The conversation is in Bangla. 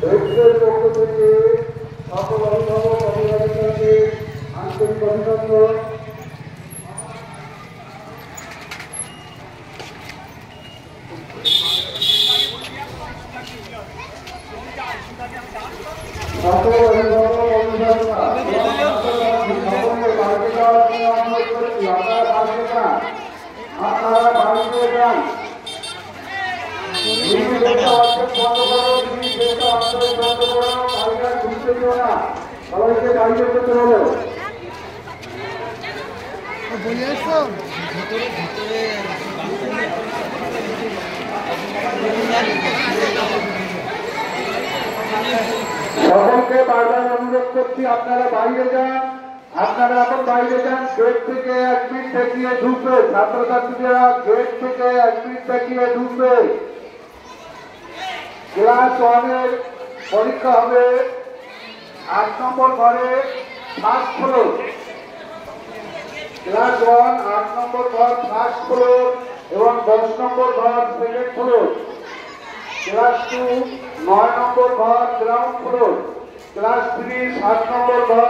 ঐক্যের পক্ষ থেকে সকল অভিভাবক অভিভাবিকাকে আন্তরিক অভিনন্দন। সকল অভিভাবক অভিভাবিকা আপনারা বাড়িতে যান। সবাইকে বাড়িতে যেতে হলো। সকলকে বারবার অনুরোধ করছি আপনারা বাইরে যান। আপনারা এখন বাইরে যান। গেট থেকে 1 মিনিট দেখিয়ে ঢুকবে। ছাত্রছাত্রীরা গেট থেকে 1 মিনিট দেখিয়ে ঢুকবে। ক্লাস 1 এর পরীক্ষা হবে 8 নম্বর ঘরে ফার্স্ট ফ্লোর। ক্লাস 1 8 নম্বর ঘর ফার্স্ট ফ্লোর এবং 10 নম্বর ঘর সেকেন্ড ফ্লোর। ক্লাস 2 9 নম্বর ঘর গ্রাউন্ড ফ্লোর। ক্লাস 3 7 নম্বর ঘর